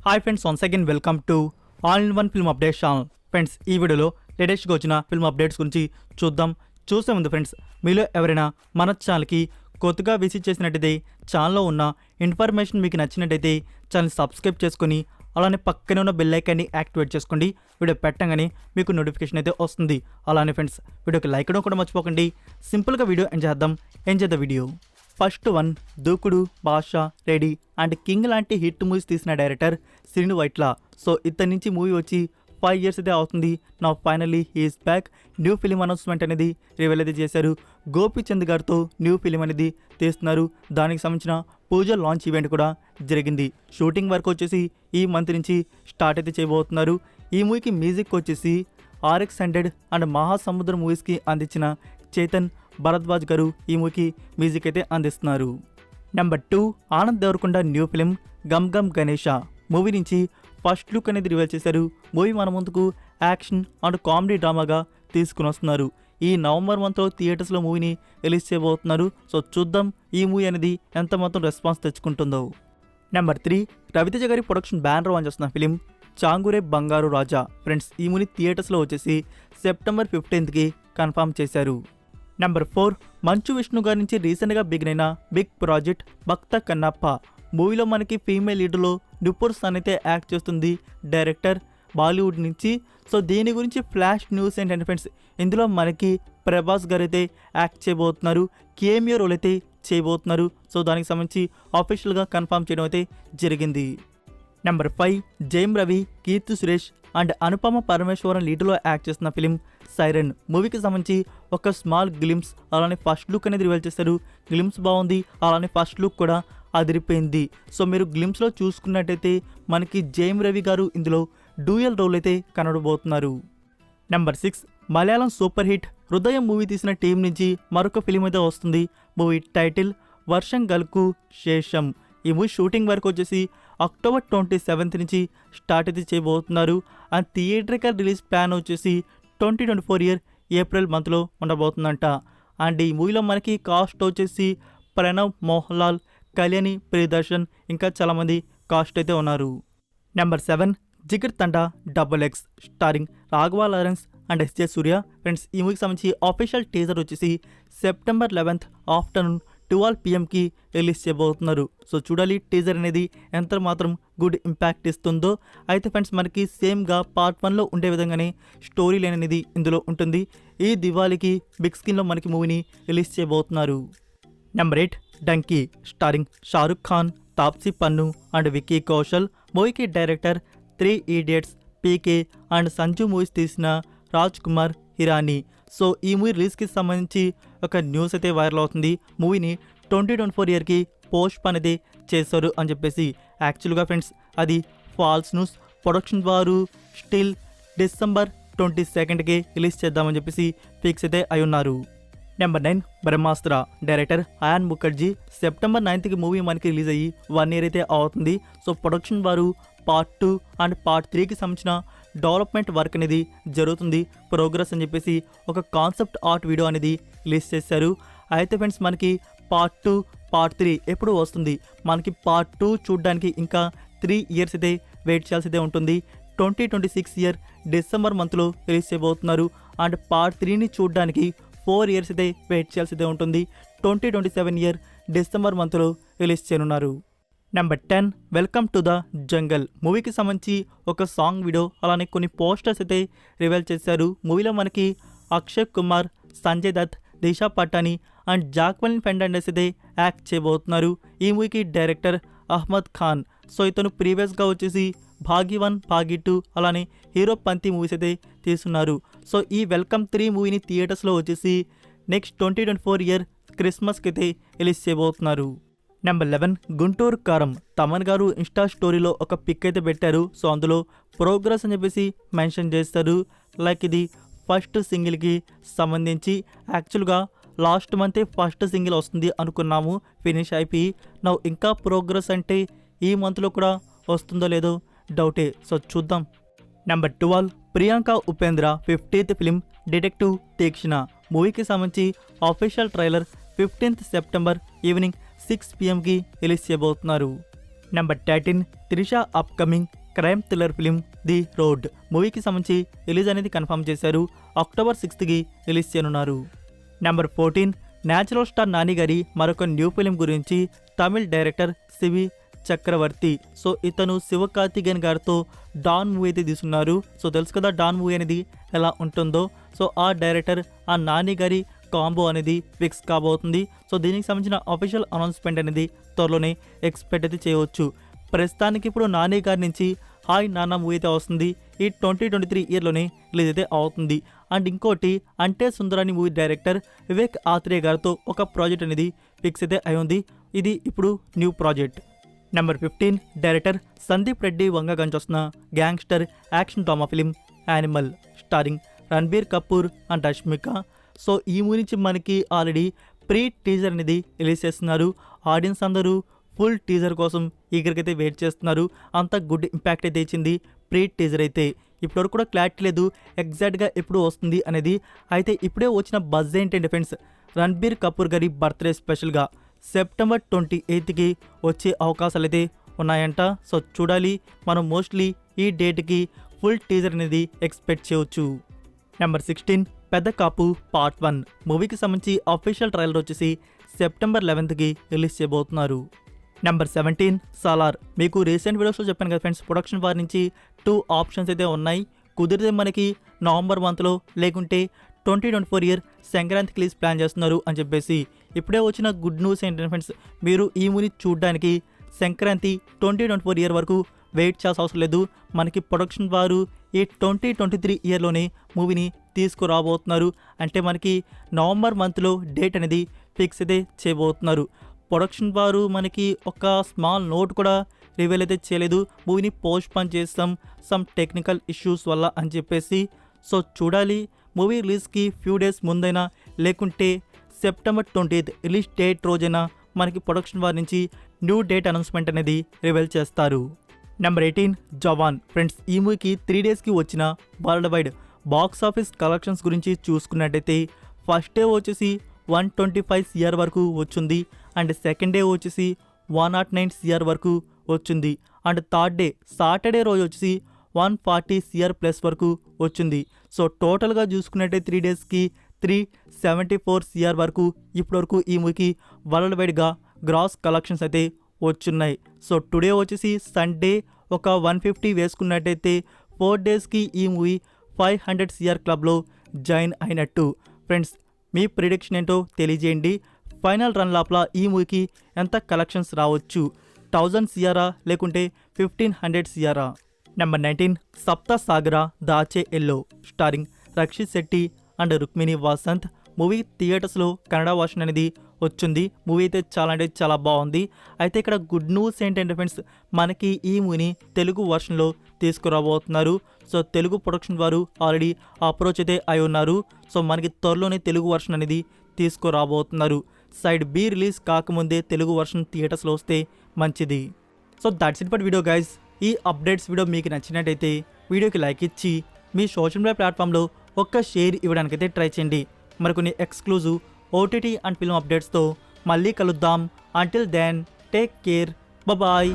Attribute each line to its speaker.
Speaker 1: Hi friends, once again welcome to all in one film updates channel. Friends, ఈ వీడియోలో లేటెస్ట్గా వచ్చిన film updates గురించి చూసే ముందు ఫ్రెండ్స్, మీలో ఎవరైనా మన ఛానల్కి కొత్తగా విజిట్ చేసినట్టయితే ఛానల్లో ఉన్న ఇన్ఫర్మేషన్ మీకు నచ్చినట్టయితే ఛానల్ సబ్స్క్రైబ్ చేసుకొని అలానే పక్కనే ఉన్న బెల్ ఐకాన్ని యాక్టివేట్ చేసుకోండి. వీడియో పెట్టగానే మీకు నోటిఫికేషన్ అయితే వస్తుంది. అలానే ఫ్రెండ్స్, వీడియోకి లైక్ ఇవ్వడం కూడా మర్చిపోకండి. సింపుల్గా వీడియో ఎంజాయ్ చేద్దాం video. First one, Dookudu, Baadshah, Ready and King లాంటి హిట్ మూవీస్ తీసిన డైరెక్టర్ శ్రీను వైట్ల. సో ఇతని నుంచి మూవీ వచ్చి 5 years అయితే అవుతుంది. నా finally he's back. New film announcement అనేది రివీల్ అయితే చేశారు. గోపీచంద్ గారితో న్యూ ఫిలిం అనేది తీస్తున్నారు. దానికి సంబంధించిన పూజ లాంచ్ ఈవెంట్ కూడా జరిగింది. షూటింగ్ వర్క్ వచ్చేసి ఈ మంత్ నుంచి స్టార్ట్ అయితే చేయబోతున్నారు. ఈ మూవీకి మ్యూజిక్ వచ్చేసి RX100 అండ్ మహాసముద్రం మూవీస్కి అందించిన చేతన్ భరద్వాజ్ గారు ఈ మూవీకి మ్యూజిక్ అయితే అందిస్తున్నారు. Number 2, Anand Deverakonda new film Gam Gam Ganesha movie నుంచి ఫస్ట్ లుక్ అనేది రివీల్ చేశారు. మూవీ మన ముందుకు యాక్షన్ అండ్ కామెడీ డ్రామాగా తీసుకుని వస్తున్నారు. ఈ నవంబర్ మంత్లో థియేటర్స్లో మూవీని రిలీజ్ చేయబోతున్నారు. సో చూద్దాం ఈ మూవీ అనేది ఎంత మాత్రం రెస్పాన్స్ తెచ్చుకుంటుందో. నెంబర్ 3, రవితేజ గారి ప్రొడక్షన్ బ్యానర్ ఆన్ చేస్తున్న ఫిలిం చాంగురే బంగారు రాజా. ఫ్రెండ్స్, ఈ మూవీ థియేటర్స్లో వచ్చేసి September 15th కన్ఫర్మ్ చేశారు. నెంబర్ 4, మంచు విష్ణు గారి నుంచి రీసెంట్గా బిగిన్ అయిన బిగ్ ప్రాజెక్ట్ భక్త కన్నప్ప మూవీలో మనకి ఫీమేల్ లీడర్లో నుపూర్ సన్ అయితే యాక్ట్ చేస్తుంది. డైరెక్టర్ బాలీవుడ్ నుంచి. సో దీని గురించి ఫ్లాష్ న్యూస్ ఏంటంటే ఫ్రెండ్స్, ఇందులో మనకి ప్రభాస్ గారు అయితే యాక్ట్ చేయబోతున్నారు. కేమియో రోల్ అయితే చేయబోతున్నారు. సో దానికి సంబంధించి ఆఫీషియల్గా కన్ఫర్మ్ చేయడం అయితే జరిగింది. Number 5, Jayam Ravi, Keerthy Suresh and Anupama Parameswaran లీడ్లో act చేస్తున్న ఫిలిం సైరన్ మూవీకి సంబంధించి ఒక స్మాల్ గ్లిమ్స్ అలానే ఫస్ట్ లుక్ అనేది రివీల్ చేశారు. గ్లిమ్స్ బాగుంది, అలానే ఫస్ట్ లుక్ కూడా అదిరిపోయింది. సో మీరు గ్లిమ్స్లో చూసుకున్నట్టయితే మనకి జయం రవి గారు ఇందులో డ్యూయల్ రోల్ అయితే కనబడబోతున్నారు. నెంబర్ 6, మలయాళం సూపర్ హిట్ హృదయం మూవీ తీసిన టీం నుంచి మరొక ఫిలిం అయితే వస్తుంది. మూవీ టైటిల్ వర్షం గల్కు శేషం. ఈ మూవీ షూటింగ్ వరకు వచ్చేసి October 27th నుంచి స్టార్ట్ అయితే చేయబోతున్నారు. అండ్ థియేట్రికల్ రిలీజ్ ప్లాన్ వచ్చేసి 2024 ఏప్రిల్ మంత్లో ఉండబోతుందంట. అండ్ ఈ మూవీలో మనకి కాస్ట్ వచ్చేసి ప్రణవ్, మోహన్ లాల్, కళ్యాణి ప్రియదర్శన్ ఇంకా చాలామంది కాస్ట్ అయితే ఉన్నారు. Number 7, Jigar Thanda XX starring Raghava Lawrence and SJ Surya. Friends, ఈ మూవీకి సంబంధించి ఆఫీషియల్ టీజర్ వచ్చేసి September 11th afternoon 12 PM release చేయబోతున్నారు. సో చూడాలి టీజర్ అనేది ఎంత మాత్రం గుడ్ ఇంపాక్ట్ ఇస్తుందో. అయితే ఫ్రెండ్స్, మనకి సేమ్గా పార్ట్ 1లో ఉండే విధంగానే స్టోరీ లైన్ అనేది ఇందులో ఉంటుంది. ఈ దివాళీకి బిగ్ స్క్రీన్లో మనకి మూవీని రిలీజ్ చేయబోతున్నారు. Number 8, donkey starring Shahrukh Khan, Taapsee పన్ను అండ్ విక్కీ కౌశల్. మూవీకి director 3 Idiots, PK and Sanju movies తీసిన రాజ్ కుమార్ హిరానీ. సో ఈ మూవీ రిలీజ్కి సంబంధించి ఒక న్యూస్ అయితే వైరల్ అవుతుంది. మూవీని 2024 పోస్ట్ అనేది చేశారు అని చెప్పేసి. యాక్చువల్గా ఫ్రెండ్స్, అది ఫాల్స్ న్యూస్. ప్రొడక్షన్ వారు స్టిల్ December 22nd రిలీజ్ చేద్దామని చెప్పేసి ఫిక్స్ అయితే అయి ఉన్నారు. Number 9, Brahmastra director Ayan Mukherjee. September 9th movie మనకి రిలీజ్ అయ్యి 1 year అయితే అవుతుంది. సో ప్రొడక్షన్ వారు పార్ట్ 2 అండ్ పార్ట్ 3కి సంబంధించిన డెవలప్మెంట్ వర్క్ అనేది జరుగుతుంది. ప్రోగ్రెస్ అని చెప్పేసి ఒక కాన్సెప్ట్ ఆర్ట్ వీడియో అనేది రిలీజ్ చేశారు. అయితే ఫ్రెండ్స్, మనకి పార్ట్ 2, పార్ట్ 3 ఎప్పుడు వస్తుంది? మనకి పార్ట్ 2 చూడడానికి ఇంకా 3 years అయితే వెయిట్ చేయాల్సి ఉంటుంది. 2026 December మంత్లో రిలీజ్ చేయబోతున్నారు. అండ్ పార్ట్ 3ని చూడడానికి 4 years అయితే వెయిట్ చేయాల్సి ఉంటుంది. 2027 December మంత్లో రిలీజ్ చేయనున్నారు. Number 10, welcome to the jungle మూవీకి సంబంధించి ఒక సాంగ్ వీడియో అలానే కొన్ని పోస్టర్స్ అయితే రివీల్ చేశారు. మూవీలో మనకి Akshay Kumar, Sanjay Dutt, Disha Patani and Jacqueline Fernandes అయితే యాక్ట్ చేయబోతున్నారు. ఈ మూవీకి డైరెక్టర్ అహ్మద్ ఖాన్. సో ఇతను ప్రీవియస్గా వచ్చేసి భాగి 1, భాగి 2 అలానే హీరో పంతి మూవీస్ అయితే తీస్తున్నారు. సో ఈ వెల్కమ్ 3 మూవీని థియేటర్స్లో వచ్చేసి నెక్స్ట్ 2024 క్రిస్మస్కి అయితే రిలీజ్ చేయబోతున్నారు. నెంబర్ 11, గుంటూరు కారం తమన్ గారు ఇన్స్టా స్టోరీలో ఒక పిక్ అయితే పెట్టారు. సో అందులో ప్రోగ్రెస్ అని చెప్పేసి మెన్షన్ చేస్తారు. లైక్ ఇది ఫస్ట్ సింగిల్కి సంబంధించి. యాక్చువల్గా లాస్ట్ మంతే ఫస్ట్ సింగిల్ వస్తుంది అనుకున్నాము, ఫినిష్ అయిపోయి. నౌ ఇంకా ప్రోగ్రెస్ అంటే ఈ మంత్లో కూడా వస్తుందో లేదో డౌటే. సో చూద్దాం. Number 12, Priyanka Upendra 50th film detective Teekshana మూవీకి సంబంధించి official trailer 15th September evening 6 PM release చేయబోతున్నారు. Number 13 Trisha upcoming crime thriller film the road మూవీకి సంబంధించి రిలీజ్ అనేది కన్ఫర్మ్ చేశారు. అక్టోబర్ 6కి రిలీజ్ చేయనున్నారు. నెంబర్ 14 న్యాచురల్ స్టార్ నాని గారి మరొక న్యూ ఫిలిం గురించి తమిళ్ డైరెక్టర్ సివి చక్రవర్తి. సో ఇతను శివకార్తికేయన్ గారితో డాన్ మూవీ అయితే తీసుకున్నారు. సో తెలుసు కదా డాన్ మూవీ అనేది ఎలా ఉంటుందో. సో ఆ డైరెక్టర్ ఆ నాని గారి కాంబో అనేది ఫిక్స్ కాబోతుంది. సో దీనికి సంబంధించిన అఫీషియల్ అనౌన్స్మెంట్ అనేది త్వరలోనే ఎక్స్పెక్ట్ అయితే చేయవచ్చు. ప్రస్తుతానికి ఇప్పుడు నాని గారి నుంచి హాయ్ నాన్న మూవీ అయితే వస్తుంది. ఈ 2023 ఇయర్లోనే రిలీజ్ అయితే అవుతుంది. అండ్ ఇంకోటి అంటే సుందరాని మూవీ డైరెక్టర్ వివేక్ ఆత్రేయ గారితో ఒక ప్రాజెక్ట్ అనేది ఫిక్స్ అయితే అయి ఉంది. ఇది ఇప్పుడు new project. Number 15 director Sandeep Reddy వంగగంజ్ వస్తున్న gangster action drama film animal starring Ranbir Kapoor and Rashmika. So ఈ మూవీ నుంచి మనకి ఆల్రెడీ ప్రీ టీజర్ అనేది రిలీజ్ చేస్తున్నారు. ఆడియన్స్ అందరూ ఫుల్ టీజర్ కోసం ఈగర్కైతే వెయిట్ చేస్తున్నారు. అంత గుడ్ ఇంపాక్ట్ అయితే ఇచ్చింది ప్రీ టీజర్ అయితే. ఇప్పటివరకు కూడా క్లారిటీ లేదు ఎగ్జాక్ట్గా ఎప్పుడు వస్తుంది అనేది. అయితే ఇప్పుడే వచ్చిన బజ్ ఏంటంటే ఫ్రెండ్స్, రణబీర్ కపూర్ గారి బర్త్డే స్పెషల్గా సెప్టెంబర్ 28కి వచ్చే అవకాశాలు అయితే ఉన్నాయంట. సో చూడాలి, మనం మోస్ట్లీ ఈ డేట్కి ఫుల్ టీజర్ అనేది ఎక్స్పెక్ట్ చేయవచ్చు. నెంబర్ 16 పెద్ద కాపు పార్ట్ 1 మూవీకి సంబంధించి అఫీషియల్ ట్రైలర్ వచ్చేసి సెప్టెంబర్ 11కి రిలీజ్ చేయబోతున్నారు. నెంబర్ 17 సాలార్. మీకు రీసెంట్ వీడియోస్లో చెప్పాను కదా ఫ్రెండ్స్, ప్రొడక్షన్ వారి నుంచి 2 ఆప్షన్స్ అయితే ఉన్నాయి. కుదిరితే మనకి నవంబర్ మంత్లో లేకుంటే 2024 ఇయర్ సంక్రాంతి రిలీజ్ ప్లాన్ చేస్తున్నారు అని చెప్పేసి. ఇప్పుడే వచ్చిన గుడ్ న్యూస్ ఏంటంటే ఫ్రెండ్స్, మీరు ఈ మూవీ చూడడానికి సంక్రాంతి 2024 ఇయర్ వరకు వెయిట్ చేయాల్సిన అవసరం లేదు. మనకి ప్రొడక్షన్ వారు ఈ 2023 ఇయర్లోనే మూవీని తీసుకురాబోతున్నారు. అంటే మనకి నవంబర్ మంత్లో డేట్ అనేది ఫిక్స్ అయితే చేయబోతున్నారు. ప్రొడక్షన్ వారు మనకి ఒక స్మాల్ నోట్ కూడా రివీల్ అయితే చేయలేదు. మూవీని పోస్ట్ పోన్ చేస్తాం సమ్ టెక్నికల్ ఇష్యూస్ వల్ల అని చెప్పేసి. సో చూడాలి, మూవీ రిలీజ్కి ఫ్యూ డేస్ ముందైనా లేకుంటే సెప్టెంబర్ 20th రిలీజ్ డేట్ రోజైనా మనకి ప్రొడక్షన్ వారి నుంచి న్యూ డేట్ అనౌన్స్మెంట్ అనేది రివీల్ చేస్తారు. నెంబర్ 18 జవాన్. ఫ్రెండ్స్ ఈ మూవీకి 3 డేస్కి వచ్చిన world wide box office collections గురించి చూసుకున్నట్టయితే ఫస్ట్ డే వచ్చేసి 125 CR వరకు వచ్చింది. అండ్ సెకండ్ డే వచ్చేసి 109 CR వరకు వచ్చింది. అండ్ థర్డ్ డే సాటర్డే రోజు వచ్చేసి 140 CR ప్లస్ వరకు వచ్చింది. సో టోటల్గా చూసుకున్నట్టయితే 3 డేస్కి 374 CR వరకు ఇప్పటివరకు ఈ మూవీకి వరల్డ్ వైడ్గా గ్రాస్ కలెక్షన్స్ అయితే వచ్చున్నాయి. సో టుడే వచ్చేసి సండే ఒక 150 వేసుకున్నట్టయితే 4 డేస్కి ఈ మూవీ 500 CR క్లబ్లో జాయిన్ అయినట్టు. ఫ్రెండ్స్ మీ ప్రిడిక్షన్ ఏంటో తెలియజేయండి. ఫైనల్ రన్ లోపల ఈ మూవీకి ఎంత కలెక్షన్స్ రావచ్చు, 1000 CR లేకుంటే 1500 CR. Number 19 Sapta Sagara Dache Ello starring Rakshit Shetty and Rukmini Vasanth. Movie థియేటర్స్లో కన్నడ వర్షన్ అనేది వచ్చింది. మూవీ అయితే చాలా అంటే చాలా బాగుంది. అయితే ఇక్కడ గుడ్ న్యూస్ ఏంటంటే ఫ్రెండ్స్, మనకి ఈ మూవీని తెలుగు వర్షన్లో తీసుకురాబోతున్నారు. సో తెలుగు ప్రొడక్షన్ వారు ఆల్రెడీ అప్రోచ్ అయితే అయి ఉన్నారు. సో మనకి త్వరలోనే తెలుగు వర్షన్ అనేది తీసుకురాబోతున్నారు. సైడ్ బి రిలీజ్ కాకముందే తెలుగు వర్షన్ థియేటర్స్లో వస్తే మంచిది. So that's it for video guys. ఈ అప్డేట్స్ వీడియో మీకు నచ్చినట్టయితే వీడియోకి లైక్ ఇచ్చి మీ సోషల్ మీడియా ప్లాట్ఫామ్లో ఒక్క షేర్ ఇవ్వడానికైతే ట్రై చేయండి. మరికొన్ని ఎక్స్క్లూజివ్ OTT అండ్ ఫిల్మ్ అప్డేట్స్తో మళ్ళీ కలుద్దాం. Until then take care, bye.